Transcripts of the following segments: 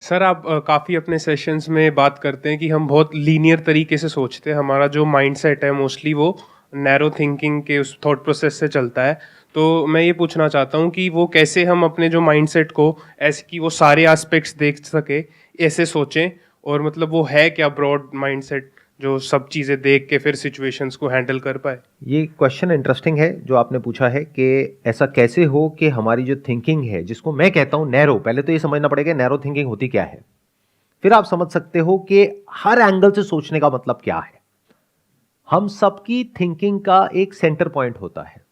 Sir आप काफ़ी अपने सेशंस में बात करते हैं कि हम बहुत लीनियर तरीके से सोचते हैं, हमारा जो माइंडसेट है मोस्टली वो नैरो थिंकिंग के उस थॉट प्रोसेस से चलता है। तो मैं ये पूछना चाहता हूँ कि वो कैसे हम अपने जो माइंडसेट को ऐसे कि वो सारे एस्पेक्ट्स देख सके, ऐसे सोचें, और मतलब वो है क्या ब्रॉड माइंडसेट जो सब चीज़ें देख के फिर सिचुएशंस को हैंडल कर पाए। ये क्वेश्चन इंटरेस्टिंग है जो आपने पूछा है कि ऐसा कैसे हो कि हमारी जो थिंकिंग है, जिसको मैं कहता हूं नैरो, पहले तो ये समझना पड़ेगा नैरो थिंकिंग होती क्या है, फिर आप समझ सकते हो कि हर एंगल से सोचने का मतलब क्या है। हम सबकी थिंकिंग का एक सेंटर पॉइंट होता है,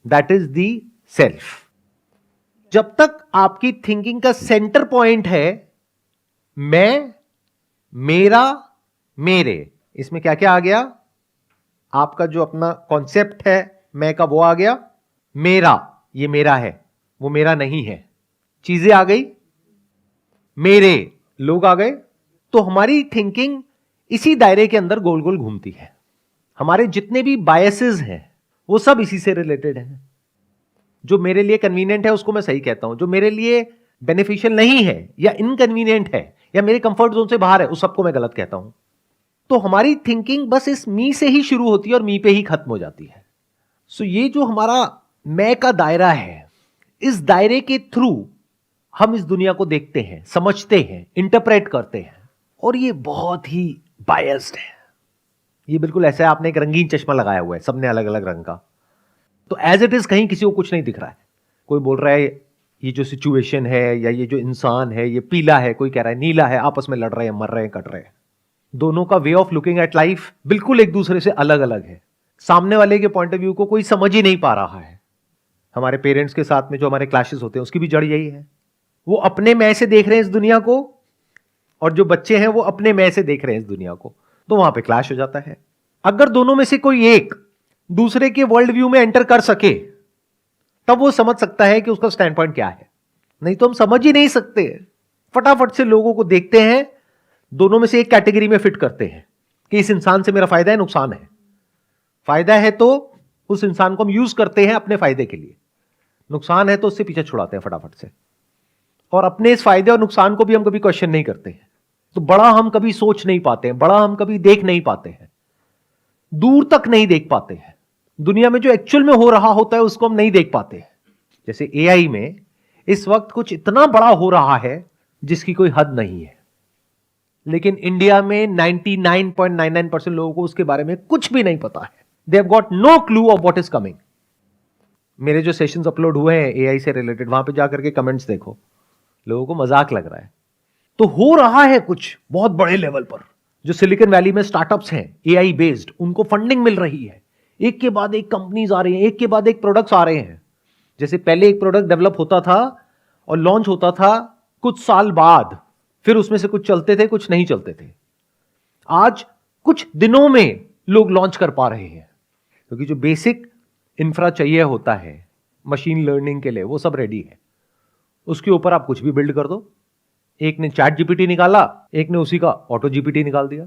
दैट इज दी सेल्फ। जब तक आपकी थिंकिंग का सेंटर पॉइंट है मैं, मेरा, मेरे, इसमें क्या क्या आ गया? आपका जो अपना कॉन्सेप्ट है मैं का वो आ गया, मेरा, ये मेरा है, वो मेरा नहीं है, चीजें आ गई, मेरे, लोग आ गए। तो हमारी थिंकिंग इसी दायरे के अंदर गोल गोल घूमती है। हमारे जितने भी बायसेस हैं वो सब इसी से रिलेटेड हैं। जो मेरे लिए कन्वीनियंट है उसको मैं सही कहता हूं, जो मेरे लिए बेनिफिशियल नहीं है या इनकन्वीनियंट है या मेरे कंफर्ट जोन से बाहर है उस सबको मैं गलत कहता हूं। तो हमारी थिंकिंग बस इस मी से ही शुरू होती है और मी पे ही खत्म हो जाती है। सो ये जो हमारा मैं का दायरा है, इस दायरे के थ्रू हम इस दुनिया को देखते हैं, समझते हैं, इंटरप्रेट करते हैं, और ये बहुत ही बायस्ड है। ये बिल्कुल ऐसा है आपने एक रंगीन चश्मा लगाया हुआ है, सबने अलग अलग रंग का, तो एज इट इज कहीं किसी को कुछ नहीं दिख रहा है। कोई बोल रहा है ये जो सिचुएशन है या ये जो इंसान है ये पीला है, कोई कह रहा है नीला है, आपस में लड़ रहे हैं, मर रहे हैं, कट रहे हैं। दोनों का way of looking at life बिल्कुल एक दूसरे से अलग अलग है। सामने वाले के पॉइंट ऑफ व्यू को कोई समझ ही नहीं पा रहा है। हमारे पेरेंट्स के साथ में जो हमारे क्लैशेस होते हैं उसकी भी जड़ यही है। वो अपने मैं से देख रहे हैं इस दुनिया को, और जो बच्चे हैं वो अपने मैं से देख रहे हैं इस दुनिया को, तो वहां पे क्लैश हो जाता है। अगर दोनों में से कोई एक दूसरे के वर्ल्ड व्यू में एंटर कर सके तब वो समझ सकता है कि उसका स्टैंड पॉइंट क्या है, नहीं तो हम समझ ही नहीं सकते। फटाफट से लोगों को देखते हैं, दोनों में से एक कैटेगरी में फिट करते हैं कि इस इंसान से मेरा फायदा है, नुकसान है। फायदा है तो उस इंसान को हम यूज करते हैं अपने फायदे के लिए, नुकसान है तो उससे पीछे छुड़ाते हैं फटाफट से। और अपने इस फायदे और नुकसान को भी हम कभी क्वेश्चन नहीं करते हैं। तो बड़ा हम कभी सोच नहीं पाते हैं, बड़ा हम कभी देख नहीं पाते हैं, दूर तक नहीं देख पाते हैं। दुनिया में जो एक्चुअल में हो रहा होता है उसको हम नहीं देख पाते हैं। जैसे एआई में इस वक्त कुछ इतना बड़ा हो रहा है जिसकी कोई हद नहीं है, लेकिन इंडिया में 99.99% लोगों को उसके बारे में कुछ भी नहीं पता है। They have got no clue of what is coming. मेरे जो सेशंस अपलोड हुए हैं एआई से रिलेटेड, वहां पे जाकर के कमेंट्स देखो, लोगों को मजाक लग रहा है। तो हो रहा है कुछ बहुत बड़े लेवल पर। जो सिलिकॉन वैली में स्टार्टअप्स हैं एआई बेस्ड, उनको फंडिंग मिल रही है, एक के बाद एक कंपनीज आ रही हैं, एक के बाद एक प्रोडक्ट्स आ रहे हैं। जैसे पहले एक प्रोडक्ट डेवलप होता था और लॉन्च होता था, कुछ साल बाद फिर उसमें से कुछ चलते थे, कुछ नहीं चलते थे। आज कुछ दिनों में लोग लॉन्च कर पा रहे हैं, क्योंकि जो बेसिक इंफ्रा चाहिए होता है मशीन लर्निंग के लिए वो सब रेडी है। उसके ऊपर आप कुछ भी बिल्ड कर दो। एक ने चैट जीपीटी निकाला, एक ने उसी का ऑटो जीपीटी निकाल दिया।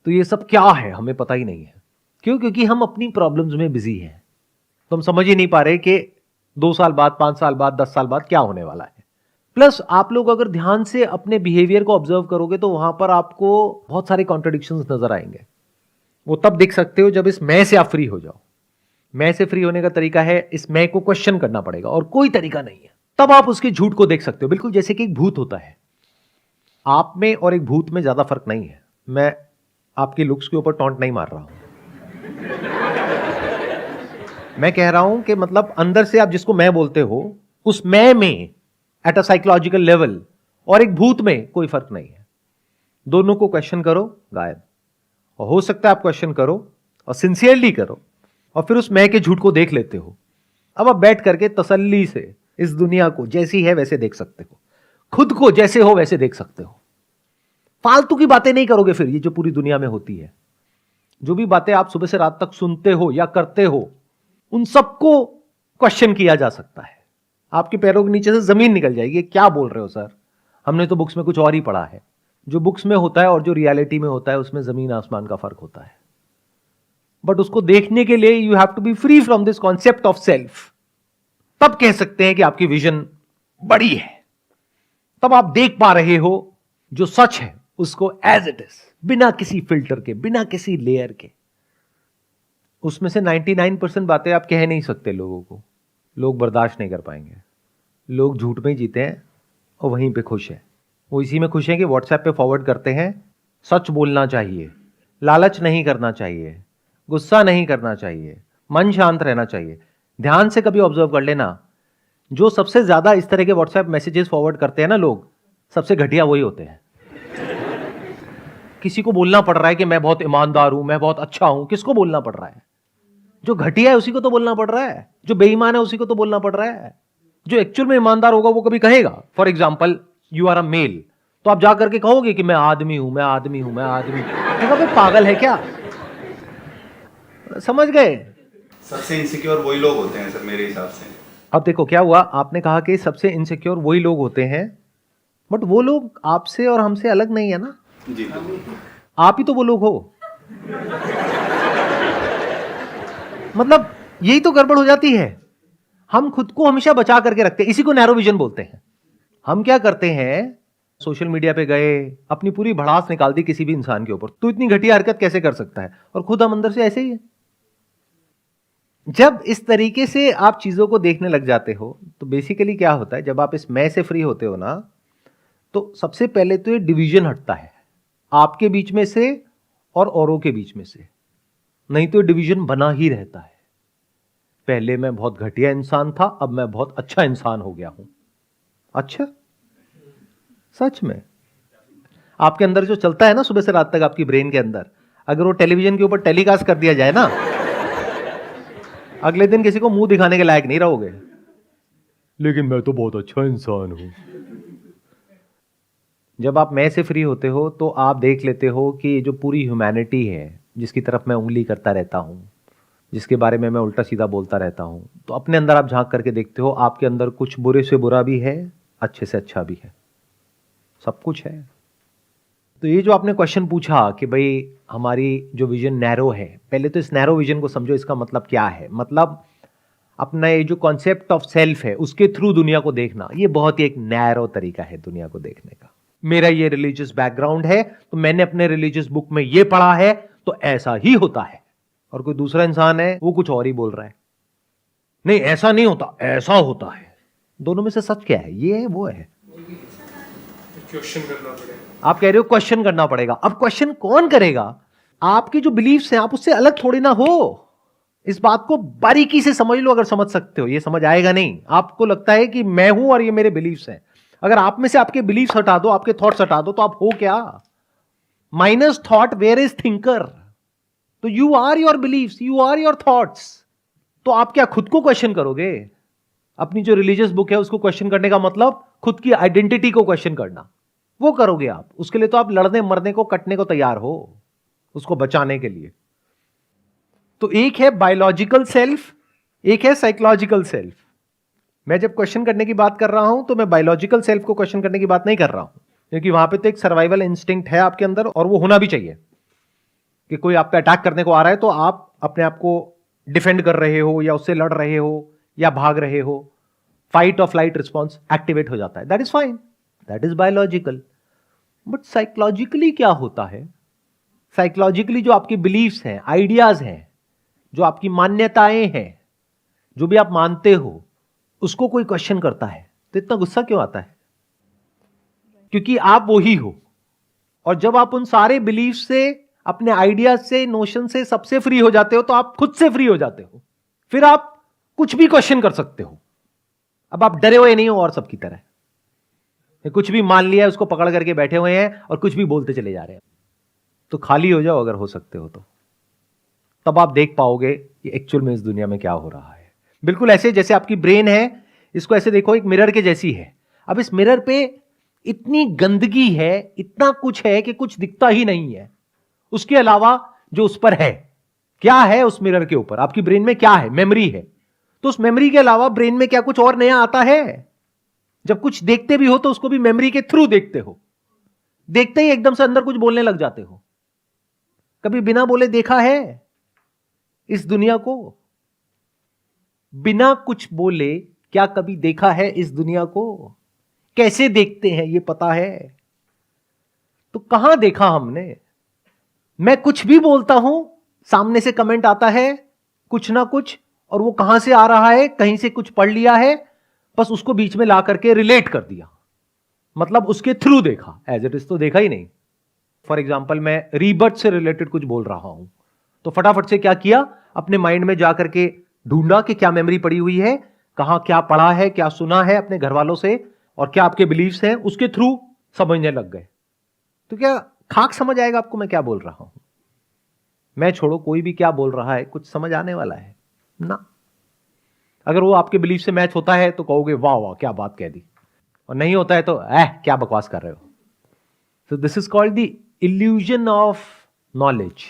तो ये सब क्या है हमें पता ही नहीं है। क्यों? क्योंकि हम अपनी प्रॉब्लम्स में बिजी हैं। तो हम समझ ही नहीं पा रहे कि 2 साल बाद, 5 साल बाद, 10 साल बाद क्या होने वाला है। प्लस आप लोग अगर ध्यान से अपने बिहेवियर को ऑब्जर्व करोगे तो वहां पर आपको बहुत सारे कॉन्ट्रडिक्शंस नजर आएंगे। वो तब देख सकते हो जब इस मैं से आप फ्री हो जाओ। मैं से फ्री होने का तरीका है इस मैं को क्वेश्चन करना पड़ेगा, और कोई तरीका नहीं है। तब आप उसके झूठ को देख सकते हो। बिल्कुल जैसे कि एक भूत होता है, आप में और एक भूत में ज्यादा फर्क नहीं है। मैं आपके लुक्स के ऊपर टॉन्ट नहीं मार रहा हूं। मैं कह रहा हूं कि मतलब अंदर से आप जिसको मैं बोलते हो, उस मैं में एट अ साइकोलॉजिकल लेवल और एक भूत में कोई फर्क नहीं है। दोनों को क्वेश्चन करो, गायब। और हो सकता है आप क्वेश्चन करो और सिंसियरली करो और फिर उस मैं के झूठ को देख लेते हो। अब आप बैठ करके तसल्ली से इस दुनिया को जैसी है वैसे देख सकते हो, खुद को जैसे हो वैसे देख सकते हो। फालतू की बातें नहीं करोगे फिर। ये जो पूरी दुनिया में होती है, जो भी बातें आप सुबह से रात तक सुनते हो या करते हो, उन सबको क्वेश्चन किया जा सकता है। आपके पैरों के नीचे से जमीन निकल जाएगी। क्या बोल रहे हो सर, हमने तो बुक्स में कुछ और ही पढ़ा है। जो बुक्स में होता है और जो रियलिटी में होता है उसमें जमीन आसमान का फर्क होता है। बट उसको देखने के लिए you have to be free from this concept of self. तब कह सकते हैं कि आपकी विजन बड़ी है, तब आप देख पा रहे हो जो सच है उसको एज इट इज, बिना किसी फिल्टर के, बिना किसी लेयर के। उसमें से 99% बातें आप कह नहीं सकते लोगों को, लोग बर्दाश्त नहीं कर पाएंगे। लोग झूठ में ही जीते हैं और वहीं पे खुश है। वो इसी में खुश है कि व्हाट्सएप पे फॉरवर्ड करते हैं, सच बोलना चाहिए, लालच नहीं करना चाहिए, गुस्सा नहीं करना चाहिए, मन शांत रहना चाहिए। ध्यान से कभी ऑब्जर्व कर लेना, जो सबसे ज्यादा इस तरह के व्हाट्सएप मैसेजेस फॉरवर्ड करते हैं ना लोग, सबसे घटिया वही होते हैं। किसी को बोलना पड़ रहा है कि मैं बहुत ईमानदार हूं, मैं बहुत अच्छा हूं, किसको बोलना पड़ रहा है? जो घटिया है उसी को तो बोलना पड़ रहा है, जो बेईमान है उसी को तो बोलना पड़ रहा है। जो एक्चुअल में ईमानदार होगा वो कभी कहेगा। For example, you are a male, तो आप जाकर के कहोगे कि मैं आदमी हूं, मैं आदमी हूं, मैं आदमी हूं। पागल है क्या? समझ गए? सबसे इनसिक्योर वही लोग होते हैं सर मेरे हिसाब से। अब देखो क्या हुआ, आपने कहा कि सबसे इनसिक्योर वही लोग होते हैं, बट वो लोग आपसे और हमसे अलग नहीं है ना। जी आप ही तो वो लोग हो। मतलब यही तो गड़बड़ हो जाती है। हम खुद को हमेशा बचा करके रखते हैं, इसी को नैरो विजन बोलते हैं। हम क्या करते हैं, सोशल मीडिया पे गए, अपनी पूरी भड़ास निकाल दी किसी भी इंसान के ऊपर, तो इतनी घटिया हरकत कैसे कर सकता है, और खुद हम अंदर से ऐसे ही है। जब इस तरीके से आप चीजों को देखने लग जाते हो तो बेसिकली क्या होता है, जब आप इस मैं से फ्री होते हो ना, तो सबसे पहले तो ये डिवीजन हटता है आपके बीच में से और औरों के बीच में से। नहीं तो डिवीजन बना ही रहता है। पहले मैं बहुत घटिया इंसान था, अब मैं बहुत अच्छा इंसान हो गया हूं। अच्छा, सच में आपके अंदर जो चलता है ना सुबह से रात तक आपकी ब्रेन के अंदर, अगर वो टेलीविजन के ऊपर टेलीकास्ट कर दिया जाए ना, अगले दिन किसी को मुंह दिखाने के लायक नहीं रहोगे। लेकिन मैं तो बहुत अच्छा इंसान हूं। जब आप मैं से फ्री होते हो तो आप देख लेते हो कि जो पूरी ह्यूमैनिटी है, जिसकी तरफ मैं उंगली करता रहता हूं, जिसके बारे में मैं उल्टा सीधा बोलता रहता हूं, तो अपने अंदर आप झांक करके देखते हो, आपके अंदर कुछ बुरे से बुरा भी है, अच्छे से अच्छा भी है, सब कुछ है। तो ये जो आपने क्वेश्चन पूछा कि भाई हमारी जो विजन नैरो है, पहले तो इस नैरो विजन को समझो, इसका मतलब क्या है। मतलब अपना ये जो कॉन्सेप्ट ऑफ सेल्फ है उसके थ्रू दुनिया को देखना, ये बहुत ही एक नैरो तरीका है दुनिया को देखने का। मेरा ये रिलीजियस बैकग्राउंड है तो मैंने अपने रिलीजियस बुक में ये पढ़ा है तो ऐसा ही होता है, और कोई दूसरा इंसान है वो कुछ और ही बोल रहा है, नहीं ऐसा नहीं होता, ऐसा होता है। दोनों में से सच क्या है? ये है वो है? क्वेश्चन करना पड़ेगा। आप कह रहे हो क्वेश्चन करना पड़ेगा। अब क्वेश्चन कौन करेगा? आपकी जो बिलीफ्स हैं, आप उससे अलग थोड़ी ना हो। इस बात को बारीकी से समझ लो, अगर समझ सकते हो। ये समझ आएगा नहीं, आपको लगता है कि मैं हूं और ये मेरे बिलीफ्स हैं। अगर आप में से आपके बिलीफ्स हटा दो, आपके थॉट्स हटा दो, तो आप हो क्या? Minus thought where is thinker. तो you are your beliefs, you are your thoughts. तो आप क्या खुद को क्वेश्चन करोगे? अपनी जो रिलीजियस बुक है उसको क्वेश्चन करने का मतलब खुद की आइडेंटिटी को क्वेश्चन करना, वो करोगे आप। उसके लिए तो आप लड़ने मरने को, कटने को तैयार हो, उसको बचाने के लिए। तो एक है बायोलॉजिकल सेल्फ, एक है साइकोलॉजिकल सेल्फ। मैं जब क्वेश्चन करने की बात कर रहा हूं तो मैं बायोलॉजिकल सेल्फ को क्वेश्चन करने की बात नहीं कर रहा हूं, क्योंकि वहां पे तो एक सर्वाइवल इंस्टिंक्ट है आपके अंदर, और वो होना भी चाहिए कि कोई आप पे अटैक करने को आ रहा है तो आप अपने आप को डिफेंड कर रहे हो, या उससे लड़ रहे हो, या भाग रहे हो। फाइट और फ्लाइट रिस्पॉन्स एक्टिवेट हो जाता है। That is fine, that is biological. But psychologically क्या होता है? साइकोलॉजिकली जो आपकी बिलीफ्स हैं, आइडियाज हैं, जो आपकी मान्यताएं हैं, जो भी आप मानते हो, उसको कोई क्वेश्चन करता है तो इतना गुस्सा क्यों आता है? क्योंकि आप वो ही हो। और जब आप उन सारे बिलीफ से, अपने आइडियाज से, नोशन से, सबसे फ्री हो जाते हो, तो आप खुद से फ्री हो जाते हो। फिर आप कुछ भी क्वेश्चन कर सकते हो। अब आप डरे हुए नहीं हो और सबकी तरह, कुछ भी मान लिया, उसको पकड़ करके बैठे हुए हैं और कुछ भी बोलते चले जा रहे हैं। तो खाली हो जाओ अगर हो सकते हो तो, तब आप देख पाओगे कि एक्चुअल में इस दुनिया में क्या हो रहा है। बिल्कुल ऐसे जैसे आपकी ब्रेन है, इसको ऐसे देखो, एक मिरर के जैसी है। अब इस मिरर पे इतनी गंदगी है, इतना कुछ है कि कुछ दिखता ही नहीं है। उसके अलावा जो उस पर है, क्या है उस मिरर के ऊपर? आपकी ब्रेन में क्या है? मेमोरी है। तो उस मेमोरी के अलावा ब्रेन में क्या कुछ और नया आता है? जब कुछ देखते भी हो तो उसको भी मेमोरी के थ्रू देखते हो। देखते ही एकदम से अंदर कुछ बोलने लग जाते हो। कभी बिना बोले देखा है इस दुनिया को? बिना कुछ बोले क्या कभी देखा है इस दुनिया को? कैसे देखते हैं ये पता है। तो कहां देखा हमने? मैं कुछ भी बोलता हूं, सामने से कमेंट आता है कुछ ना कुछ, और वो कहां से आ रहा है, कहीं से कुछ पढ़ लिया है, बस उसको बीच में ला करके रिलेट कर दिया, मतलब उसके थ्रू देखा, एज इट इज तो देखा ही नहीं। फॉर एग्जाम्पल मैं रीबर्थ से रिलेटेड कुछ बोल रहा हूं, तो फटाफट से क्या किया, अपने माइंड में जाकर के ढूंढा कि क्या मेमोरी पड़ी हुई है, कहां क्या पढ़ा है, क्या सुना है अपने घर वालों से, और क्या आपके बिलीव्स हैं, उसके थ्रू समझने लग गए। तो क्या खाक समझ आएगा आपको मैं क्या बोल रहा हूं? मैं छोड़ो, कोई भी क्या बोल रहा है कुछ समझ आने वाला है ना? अगर वो आपके बिलीफ से मैच होता है तो कहोगे वाह वाह क्या बात कह दी, और नहीं होता है तो क्या बकवास कर रहे हो। So this is called the illusion of knowledge.